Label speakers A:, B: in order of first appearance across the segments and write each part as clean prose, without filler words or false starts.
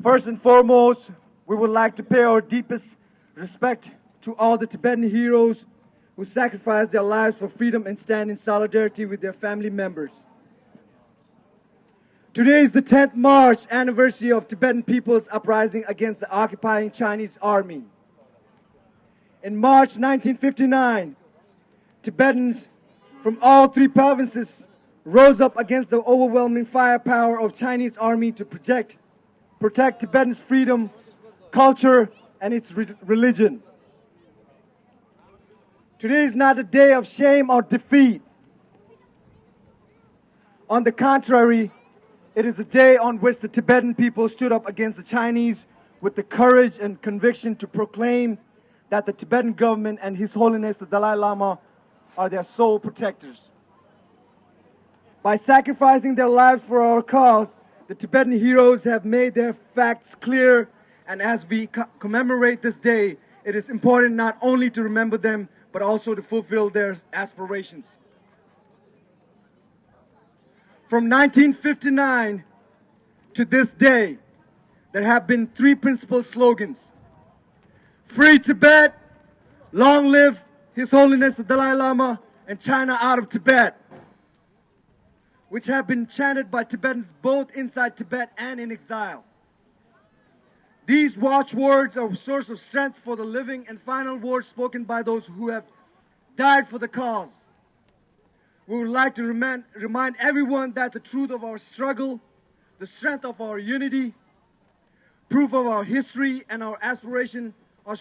A: First and foremost, we would like to pay our deepest respect to all the Tibetan heroes who sacrificed their lives for freedom and stand in solidarity with their family members. Today is the 10th March anniversary of Tibetan people's uprising against the occupying Chinese army. In March 1959, Tibetans from all three provinces rose up against the overwhelming firepower of Chinese army to protect Tibetans' freedom, culture, and its religion. Today is not a day of shame or defeat. On the contrary, it is a day on which the Tibetan people stood up against the Chinese with the courage and conviction to proclaim that the Tibetan government and His Holiness the Dalai Lama are their sole protectors. By sacrificing their lives for our cause, the Tibetan heroes have made their facts clear, and as we commemorate this day, it is important not only to remember them, but also to fulfill their aspirations. From 1959 to this day, there have been three principal slogans: Free Tibet, Long Live His Holiness the Dalai Lama, and China out of Tibet, which have been chanted by Tibetans both inside Tibet and in exile. These watchwords are a source of strength for the living and final words spoken by those who have died for the cause. We would like to remind everyone that the truth of our struggle, the strength of our unity, proof of our history and our aspiration are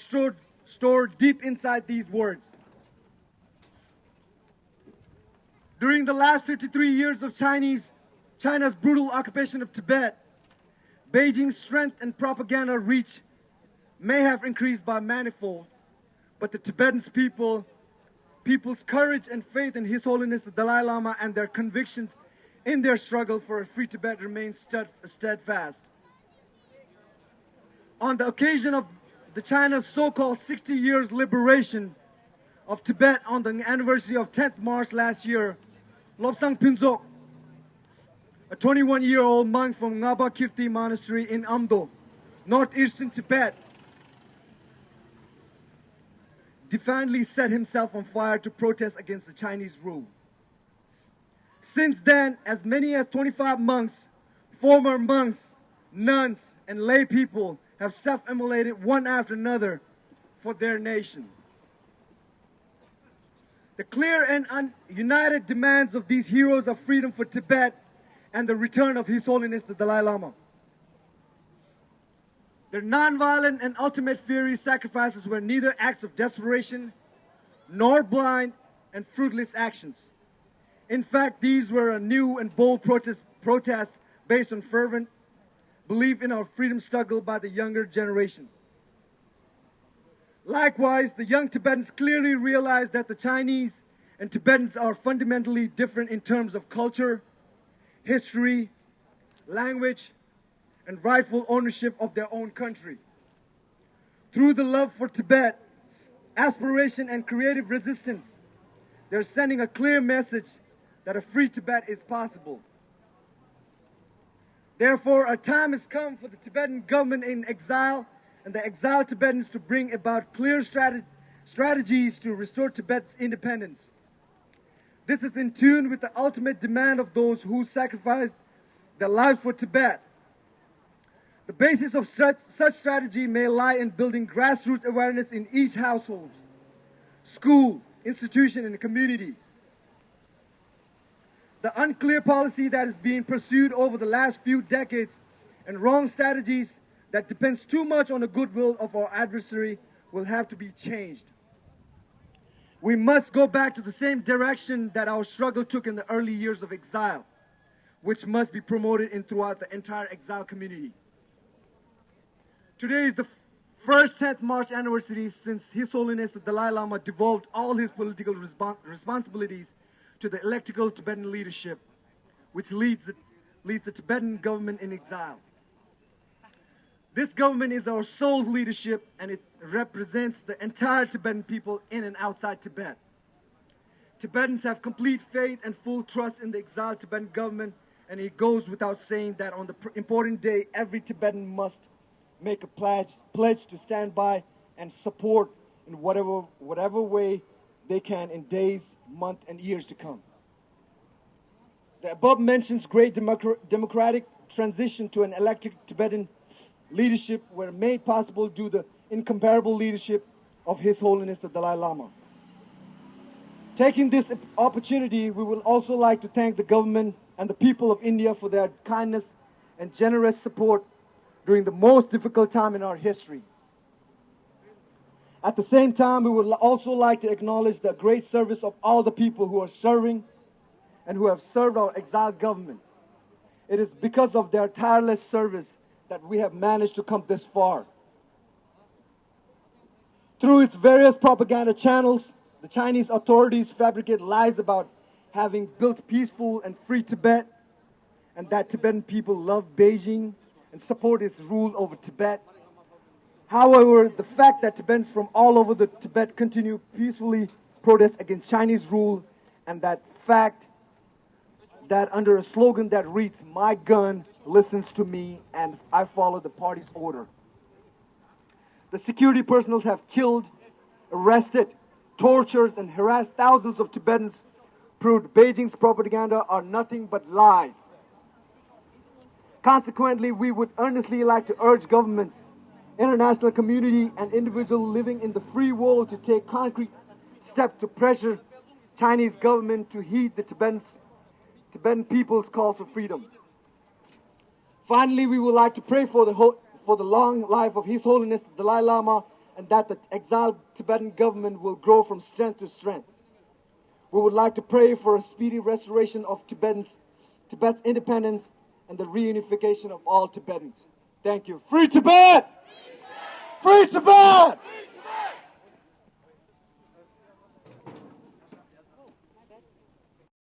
A: stored deep inside these words. During the last 53 years of China's brutal occupation of Tibet, Beijing's strength and propaganda reach may have increased by manifold, but the Tibetan people's courage and faith in His Holiness the Dalai Lama and their convictions in their struggle for a free Tibet remain steadfast. On the occasion of the China's so-called 60 years liberation of Tibet on the anniversary of 10th March last year, Lobsang Pinzok, a 21-year-old monk from Ngaba Kirti Monastery in Amdo, northeastern Tibet, defiantly set himself on fire to protest against the Chinese rule. Since then, as many as 25 monks, former monks, nuns, and lay people have self-immolated one after another for their nation. The clear and united demands of these heroes of freedom for Tibet and the return of His Holiness the Dalai Lama. Their non-violent and ultimate fiery sacrifices were neither acts of desperation nor blind and fruitless actions. In fact, these were a new and bold protest based on fervent belief in our freedom struggle by the younger generation. Likewise, the young Tibetans clearly realized that the Chinese and Tibetans are fundamentally different in terms of culture, history, language, and rightful ownership of their own country. Through the love for Tibet, aspiration, and creative resistance, they're sending a clear message that a free Tibet is possible. Therefore, a time has come for the Tibetan government in exile and the exiled Tibetans to bring about clear strategies to restore Tibet's independence. This is in tune with the ultimate demand of those who sacrificed their lives for Tibet. The basis of such strategy may lie in building grassroots awareness in each household, school, institution, and community. The unclear policy that is being pursued over the last few decades and wrong strategies that depends too much on the goodwill of our adversary will have to be changed. We must go back to the same direction that our struggle took in the early years of exile, which must be promoted throughout the entire exile community. Today is the first 10th March anniversary since His Holiness the Dalai Lama devolved all his political responsibilities to the elected Tibetan leadership, which leads the Tibetan government in exile. This government is our sole leadership, and it represents the entire Tibetan people in and outside Tibet. Tibetans have complete faith and full trust in the exiled Tibetan government And it goes without saying that on the important day, every Tibetan must make a pledge to stand by and support in whatever way they can in days, months, and years to come. The above mentions great democratic transition to an elected Tibetan leadership were made possible due to the incomparable leadership of His Holiness the Dalai Lama. Taking this opportunity, we would also like to thank the government and the people of India for their kindness and generous support during the most difficult time in our history. At the same time, we would also like to acknowledge the great service of all the people who are serving and who have served our exiled government. It is because of their tireless service that we have managed to come this far. Through its various propaganda channels, the Chinese authorities fabricate lies about having built peaceful and free Tibet, and that Tibetan people love Beijing and support its rule over Tibet. However, the fact that Tibetans from all over the Tibet continue peacefully protest against Chinese rule, and that fact that under a slogan that reads, "My gun listens to me and I follow the party's order." The security personnel have killed, arrested, tortured, and harassed thousands of Tibetans, proved Beijing's propaganda are nothing but lies. Consequently, we would earnestly like to urge governments, international community, and individuals living in the free world to take concrete steps to pressure Chinese government to heed the Tibetan people's calls for freedom. Finally, we would like to pray for the long life of His Holiness the Dalai Lama, and that the exiled Tibetan government will grow from strength to strength. We would like to pray for a speedy restoration of Tibet's independence and the reunification of all Tibetans. Thank you. Free Tibet! Free Tibet!